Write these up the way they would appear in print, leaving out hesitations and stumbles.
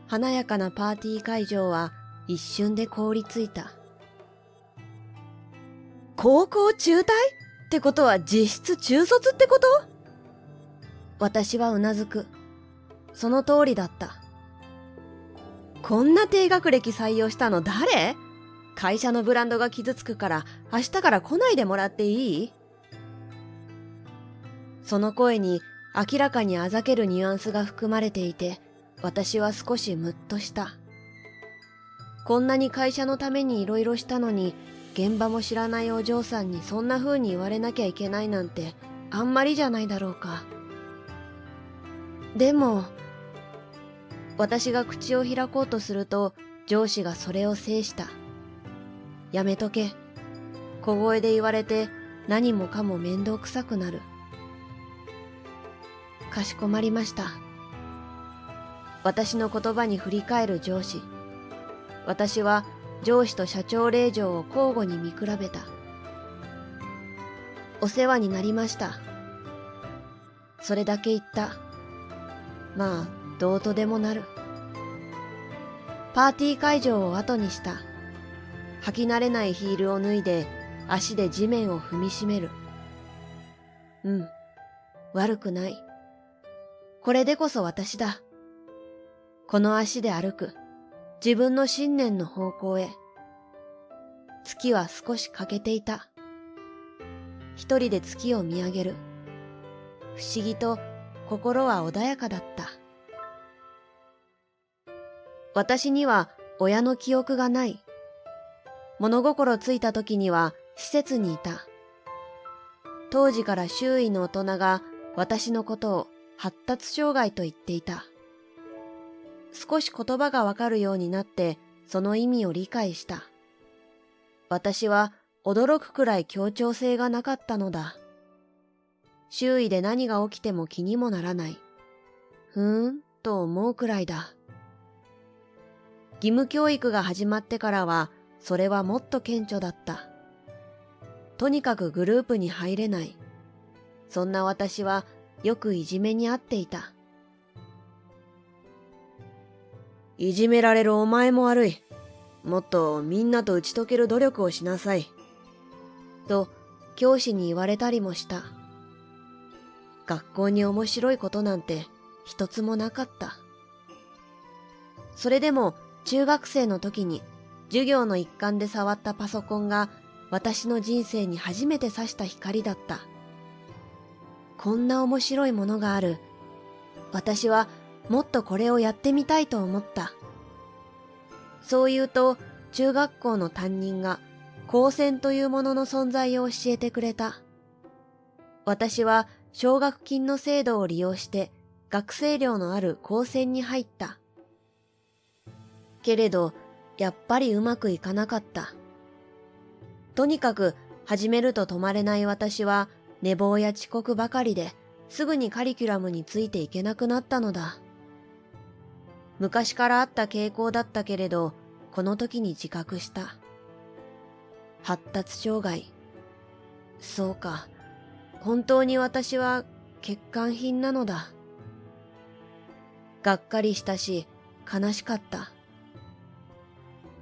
華やかなパーティー会場は一瞬で凍りついた。高校中退ってことは実質中卒ってこと？私はうなずく。その通りだった。こんな低学歴採用したの誰？会社のブランドが傷つくから明日から来ないでもらっていい？その声に明らかにあざけるニュアンスが含まれていて、私は少しムッとした。こんなに会社のためにいろいろしたのに、現場も知らないお嬢さんにそんな風に言われなきゃいけないなんてあんまりじゃないだろうか。でも、私が口を開こうとすると上司がそれを制した。やめとけ。小声で言われて何もかも面倒くさくなる。かしこまりました。私の言葉に振り返る上司。私は上司と社長令嬢を交互に見比べた。お世話になりました。それだけ言った。まあ、どうとでもなる。パーティー会場を後にした。履き慣れないヒールを脱いで足で地面を踏みしめる。悪くない。これでこそ私だ。この足で歩く。自分の信念の方向へ。月は少し欠けていた。一人で月を見上げる。不思議と心は穏やかだった。私には親の記憶がない。物心ついた時には施設にいた。当時から周囲の大人が私のことを発達障害と言っていた。少し言葉がわかるようになってその意味を理解した。私は驚くくらい協調性がなかったのだ。周囲で何が起きても気にもならない。と思うくらいだ。義務教育が始まってからはそれはもっと顕著だった。とにかくグループに入れない。そんな私はよくいじめにあっていた。いじめられるお前も悪い。もっとみんなと打ち解ける努力をしなさい。と教師に言われたりもした。学校に面白いことなんて一つもなかった。それでも中学生の時に授業の一環で触ったパソコンが私の人生に初めて差した光だった。こんな面白いものがある。私はもっとこれをやってみたいと思った。そう言うと中学校の担任が高専というものの存在を教えてくれた。私は奨学金の制度を利用して学生寮のある高専に入った。けれどやっぱりうまくいかなかった。とにかく始めると止まれない私は寝坊や遅刻ばかりですぐにカリキュラムについていけなくなったのだ。昔からあった傾向だったけれど、この時に自覚した。発達障害。そうか。本当に私は欠陥品なのだ。がっかりしたし、悲しかった。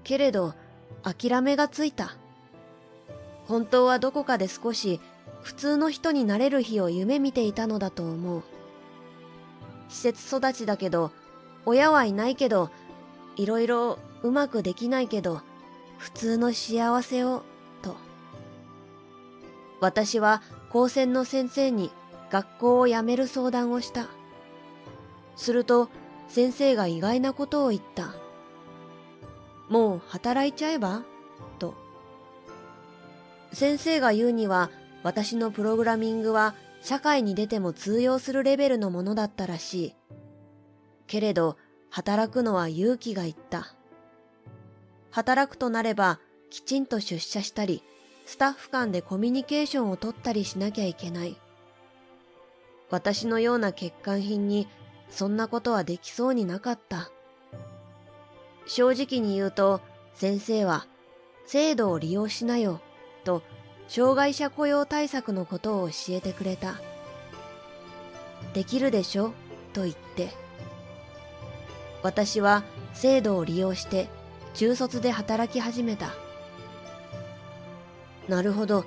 けれど、諦めがついた。本当はどこかで少し普通の人になれる日を夢見ていたのだと思う。施設育ちだけど、親はいないけど、いろいろうまくできないけど、普通の幸せを、と。私は高専の先生に学校を辞める相談をした。すると先生が意外なことを言った。もう働いちゃえばと。先生が言うには私のプログラミングは社会に出ても通用するレベルのものだったらしい。けれど働くのは勇気がいった。働くとなればきちんと出社したり、スタッフ間でコミュニケーションを取ったりしなきゃいけない。私のような欠陥品にそんなことはできそうになかった。正直に言うと先生は制度を利用しなよと障害者雇用対策のことを教えてくれた。できるでしょと言って。私は制度を利用して中卒で働き始めた。なるほど。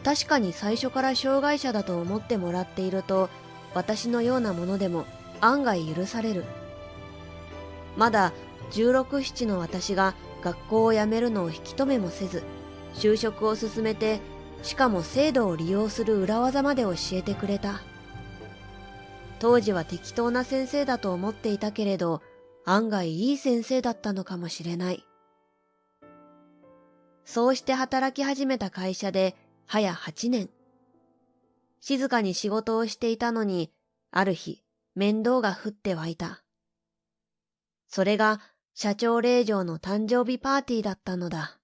確かに最初から障害者だと思ってもらっていると、私のようなものでも案外許される。まだ16、7の私が学校を辞めるのを引き止めもせず、就職を進めて、しかも制度を利用する裏技まで教えてくれた。当時は適当な先生だと思っていたけれど、案外いい先生だったのかもしれない。そうして働き始めた会社で早8年。静かに仕事をしていたのに、ある日面倒が降って湧いた。それが社長令嬢の誕生日パーティーだったのだ。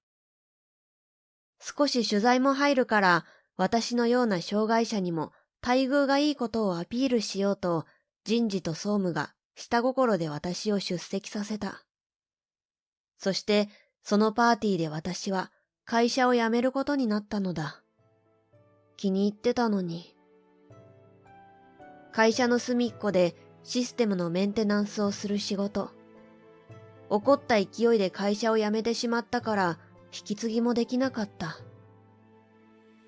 少し取材も入るから、私のような障害者にも待遇がいいことをアピールしようと、人事と総務が下心で私を出席させた。そしてそのパーティーで私は会社を辞めることになったのだ。気に入ってたのに。会社の隅っこでシステムのメンテナンスをする仕事。怒った勢いで会社を辞めてしまったから引き継ぎもできなかった。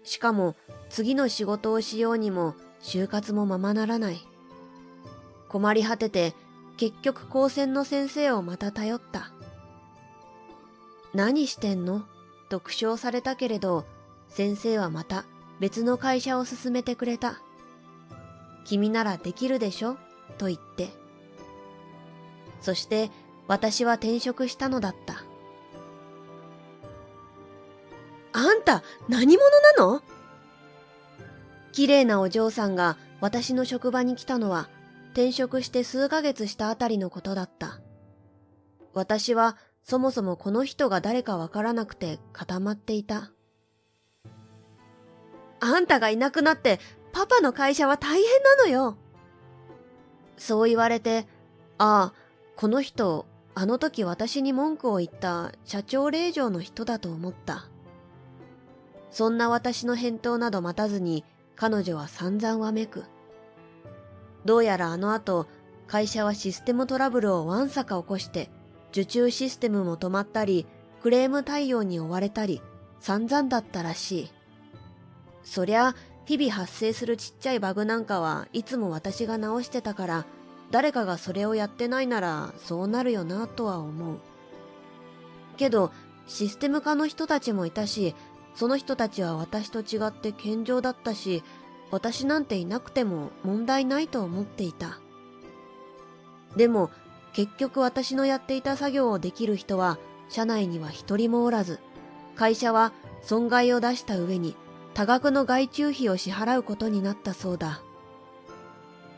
しかも次の仕事をしようにも就活もままならない。困り果てて結局高専の先生をまた頼った。何してんのと苦笑されたけれど、先生はまた別の会社を勧めてくれた。君ならできるでしょと言って。そして私は転職したのだった。あんた何者なの？綺麗なお嬢さんが私の職場に来たのは転職して数ヶ月したあたりのことだった。私はそもそもこの人が誰かわからなくて固まっていた。あんたがいなくなってパパの会社は大変なのよ。そう言われて、ああ、この人、あの時私に文句を言った社長令嬢の人だと思った。そんな私の返答など待たずに彼女は散々わめく。どうやらあの後、会社はシステムトラブルをわんさか起こして、受注システムも止まったり、クレーム対応に追われたり、散々だったらしい。そりゃ、日々発生するちっちゃいバグなんかはいつも私が直してたから、誰かがそれをやってないならそうなるよなとは思う。けど、システム科の人たちもいたし、その人たちは私と違って健常だったし、私なんていなくても問題ないと思っていた。でも、結局私のやっていた作業をできる人は社内には一人もおらず、会社は損害を出した上に多額の外注費を支払うことになったそうだ。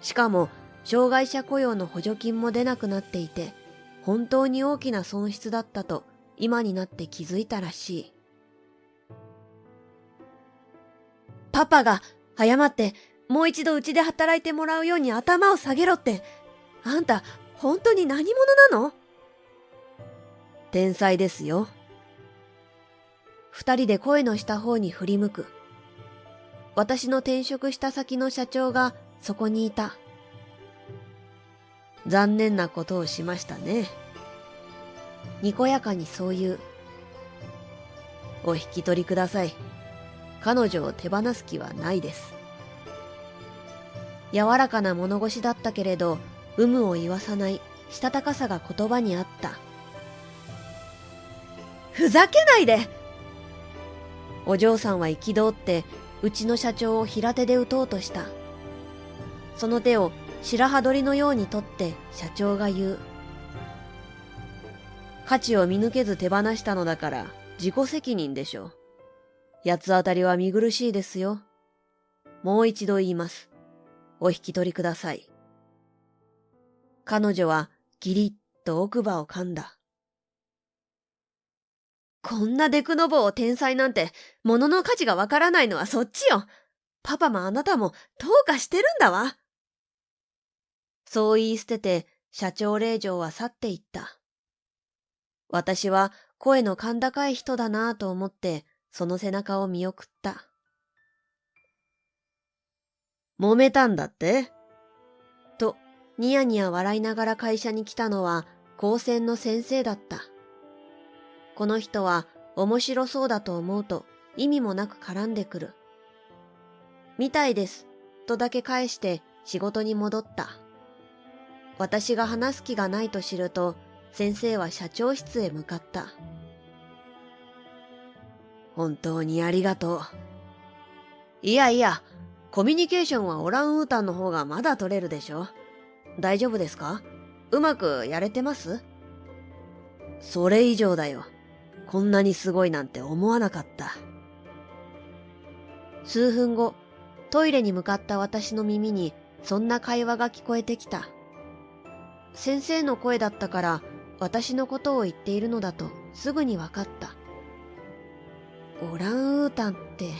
しかも障害者雇用の補助金も出なくなっていて、本当に大きな損失だったと今になって気づいたらしい。パパが誤ってもう一度うちで働いてもらうように頭を下げろって、あんた本当に何者なの？天才ですよ。二人で声のした方に振り向く。私の転職した先の社長がそこにいた。残念なことをしましたね。にこやかにそう言う。お引き取りください。彼女を手放す気はないです。柔らかな物腰だったけれど、有無を言わさないしたたかさが言葉にあった。ふざけないで！お嬢さんは憤って、うちの社長を平手で打とうとした。その手を白羽取りのように取って社長が言う。価値を見抜けず手放したのだから自己責任でしょう。八つ当たりは見苦しいですよ。もう一度言います。お引き取りください。彼女はギリッと奥歯を噛んだ。こんなデクノボー天才なんて、物の価値がわからないのはそっちよ。パパもあなたもどうかしてるんだわ。そう言い捨てて、社長令嬢は去っていった。私は声の甲高い人だなぁと思って、その背中を見送った。揉めたんだって？と、ニヤニヤ笑いながら会社に来たのは、高専の先生だった。この人は面白そうだと思うと意味もなく絡んでくる。みたいです、とだけ返して仕事に戻った。私が話す気がないと知ると、先生は社長室へ向かった。本当にありがとう。いやいや、コミュニケーションはオランウータンの方がまだ取れるでしょ。大丈夫ですか？うまくやれてます？それ以上だよ。こんなにすごいなんて思わなかった。数分後、トイレに向かった私の耳にそんな会話が聞こえてきた。先生の声だったから私のことを言っているのだとすぐに分かった。オランウータンって、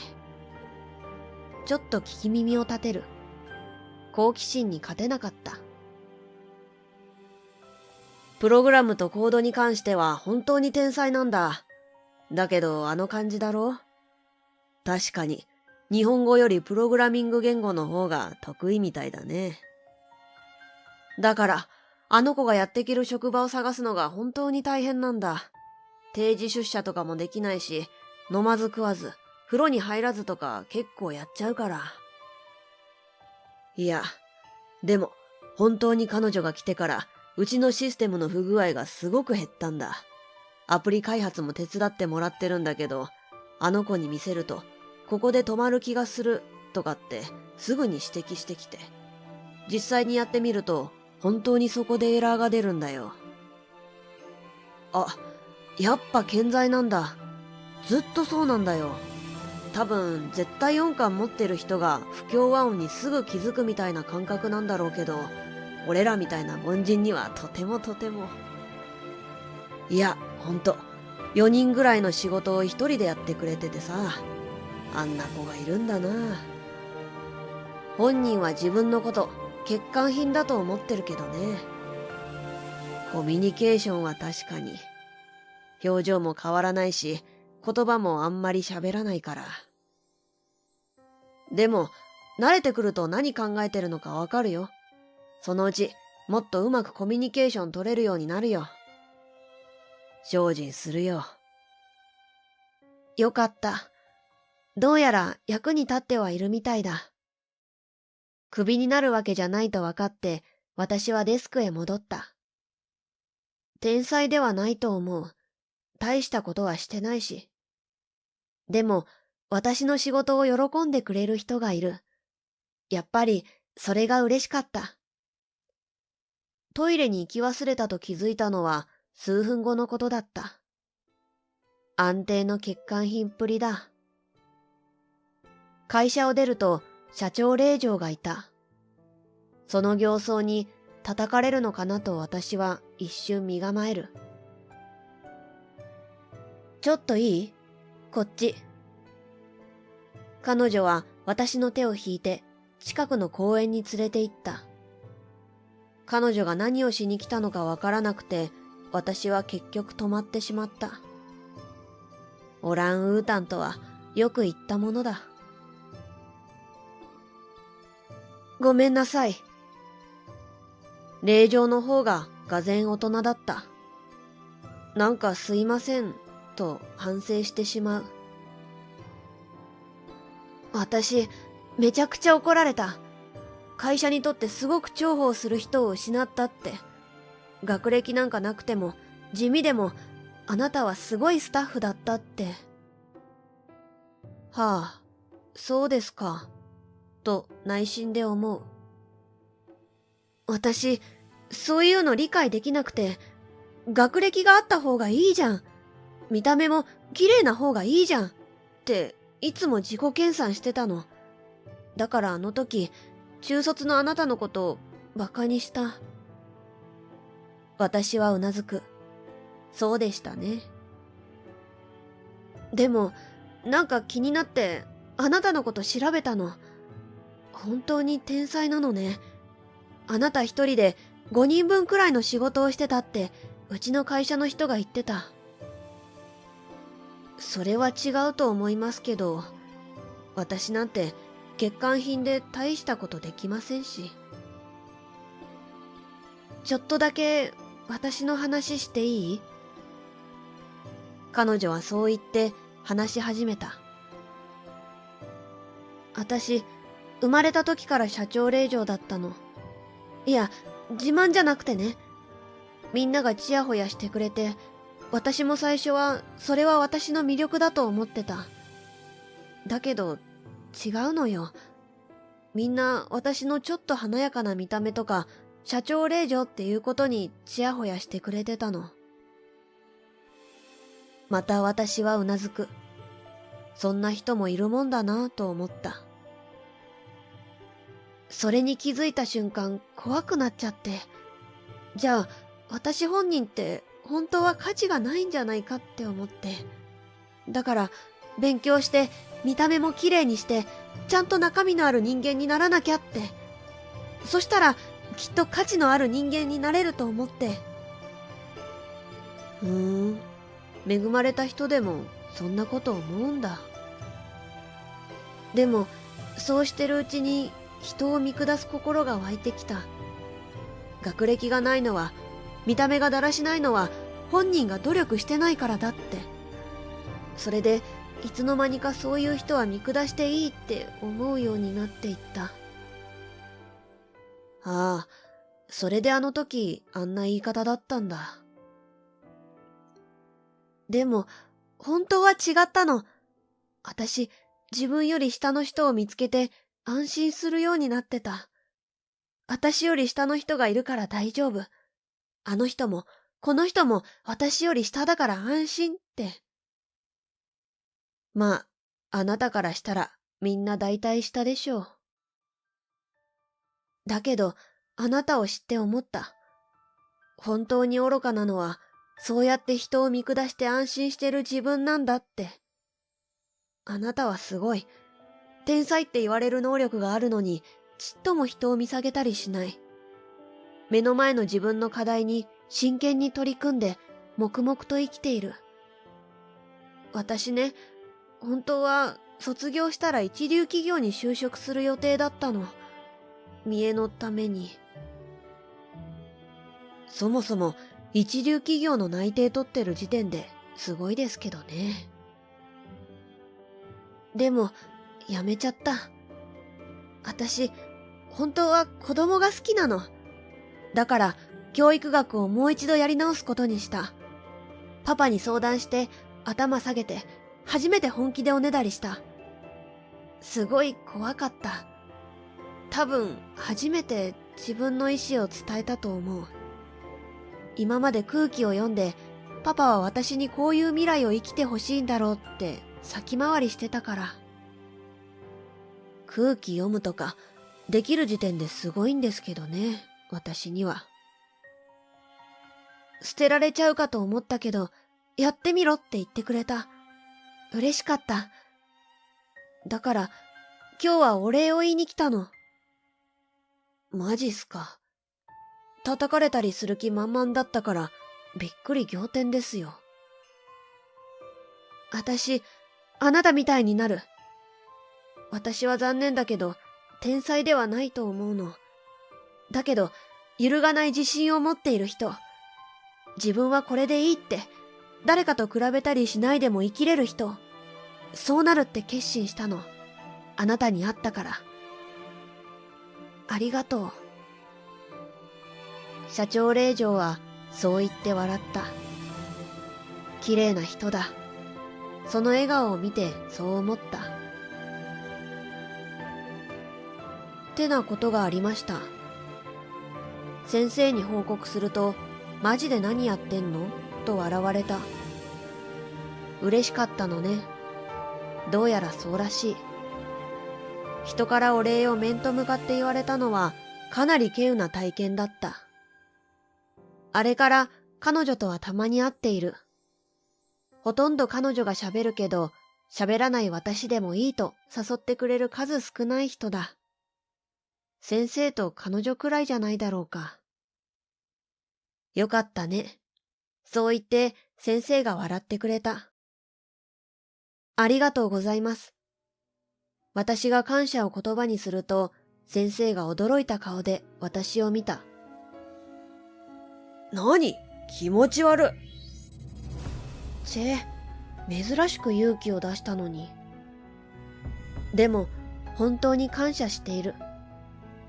ちょっと聞き耳を立てる。好奇心に勝てなかった。プログラムとコードに関しては本当に天才なんだ。だけどあの感じだろ？確かに日本語よりプログラミング言語の方が得意みたいだね。だからあの子がやってきる職場を探すのが本当に大変なんだ。定時出社とかもできないし、飲まず食わず、風呂に入らずとか結構やっちゃうから。いや、でも本当に彼女が来てからうちのシステムの不具合がすごく減ったんだ。アプリ開発も手伝ってもらってるんだけど、あの子に見せると、ここで止まる気がするとかってすぐに指摘してきて。実際にやってみると、本当にそこでエラーが出るんだよ。あ、やっぱ健在なんだ。ずっとそうなんだよ。多分絶対音感持ってる人が不協和音にすぐ気づくみたいな感覚なんだろうけど、俺らみたいな凡人にはとてもとても。いや、ほんと、4人ぐらいの仕事を1人でやってくれててさ、あんな子がいるんだな。本人は自分のこと欠陥品だと思ってるけどね。コミュニケーションは確かに。表情も変わらないし、言葉もあんまり喋らないから。でも、慣れてくると何考えてるのかわかるよ。そのうち、もっとうまくコミュニケーション取れるようになるよ。精進するよ。よかった。どうやら役に立ってはいるみたいだ。クビになるわけじゃないと分かって、私はデスクへ戻った。天才ではないと思う。大したことはしてないし。でも、私の仕事を喜んでくれる人がいる。やっぱり、それが嬉しかった。トイレに行き忘れたと気づいたのは数分後のことだった。安定の欠陥品っぷりだ。会社を出ると社長令嬢がいた。その形相に叩かれるのかなと私は一瞬身構える。ちょっといい？こっち。彼女は私の手を引いて近くの公園に連れて行った。彼女が何をしに来たのかわからなくて、私は結局止まってしまった。オランウータンとはよく言ったものだ。ごめんなさい。令嬢の方ががぜん大人だった。なんかすいません、と反省してしまう。私、めちゃくちゃ怒られた。会社にとってすごく重宝する人を失ったって。学歴なんかなくても、地味でも、あなたはすごいスタッフだったって。はあ、そうですか。と内心で思う。私、そういうの理解できなくて、学歴があった方がいいじゃん。見た目も綺麗な方がいいじゃん。って、いつも自己研鑽してたの。だからあの時、中卒のあなたのことを馬鹿にした。私はうなずく。そうでしたね。でも、なんか気になって、あなたのこと調べたの。本当に天才なのね。あなた一人で5人分くらいの仕事をしてたって、うちの会社の人が言ってた。それは違うと思いますけど、私なんて欠陥品で大したことできませんし。ちょっとだけ私の話していい？彼女はそう言って話し始めた。私、生まれた時から社長令嬢だったの。いや、自慢じゃなくてね。みんながちやほやしてくれて、私も最初はそれは私の魅力だと思ってた。だけど、違うのよ。みんな私のちょっと華やかな見た目とか、社長令嬢っていうことにちやほやしてくれてたの。また私はうなずく。そんな人もいるもんだなぁと思った。それに気づいた瞬間怖くなっちゃって。じゃあ私本人って本当は価値がないんじゃないかって思って。だから勉強して見た目も綺麗にしてちゃんと中身のある人間にならなきゃって。そしたらきっと価値のある人間になれると思って。恵まれた人でもそんなこと思うんだ。でもそうしてるうちに人を見下す心が湧いてきた。学歴がないのは、見た目がだらしないのは本人が努力してないからだって。それでいつの間にかそういう人は見下していいって思うようになっていった。ああ、それであの時あんな言い方だったんだ。でも本当は違ったの。私、自分より下の人を見つけて安心するようになってた。私より下の人がいるから大丈夫。あの人も、この人も私より下だから安心って。まあ、あなたからしたらみんな大体下でしょう。だけど、あなたを知って思った。本当に愚かなのは、そうやって人を見下して安心してる自分なんだって。あなたはすごい。天才って言われる能力があるのに、ちっとも人を見下げたりしない。目の前の自分の課題に真剣に取り組んで、黙々と生きている。私ね、本当は卒業したら一流企業に就職する予定だったの。見栄のために。そもそも一流企業の内定取ってる時点ですごいですけどね。でも、やめちゃった。私、本当は子供が好きなの。だから、教育学をもう一度やり直すことにした。パパに相談して、頭下げて、初めて本気でおねだりした。すごい怖かった。多分、初めて自分の意思を伝えたと思う。今まで空気を読んで、パパは私にこういう未来を生きてほしいんだろうって先回りしてたから。空気読むとか、できる時点ですごいんですけどね、私には。捨てられちゃうかと思ったけど、やってみろって言ってくれた。嬉しかった。だから、今日はお礼を言いに来たの。マジっすか。叩かれたりする気満々だったから、びっくり仰天ですよ。私、あなたみたいになる。私は残念だけど、天才ではないと思うの。だけど、揺るがない自信を持っている人。自分はこれでいいって、誰かと比べたりしないでも生きれる人。そうなるって決心したの。あなたに会ったから。ありがとう。社長令嬢はそう言って笑った。綺麗な人だ。その笑顔を見てそう思った。ってなことがありました。先生に報告すると、マジで何やってんのと笑われた。嬉しかったのね。どうやらそうらしい。人からお礼を面と向かって言われたのはかなり稀有な体験だった。あれから彼女とはたまに会っている。ほとんど彼女が喋るけど、喋らない私でもいいと誘ってくれる数少ない人だ。先生と彼女くらいじゃないだろうか。よかったね。そう言って先生が笑ってくれた。ありがとうございます。私が感謝を言葉にすると、先生が驚いた顔で私を見た。何？気持ち悪い。チェ、珍しく勇気を出したのに。でも、本当に感謝している。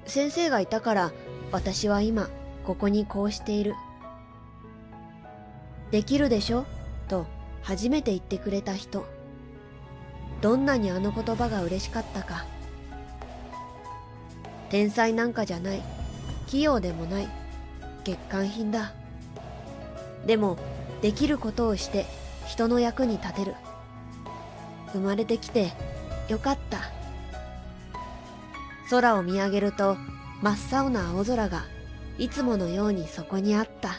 先生がいたから、私は今、ここにこうしている。できるでしょと、初めて言ってくれた人。どんなにあの言葉が嬉しかったか。天才なんかじゃない。器用でもない。欠陥品だ。でも、できることをして人の役に立てる。生まれてきてよかった。空を見上げると真っ青な青空がいつものようにそこにあった。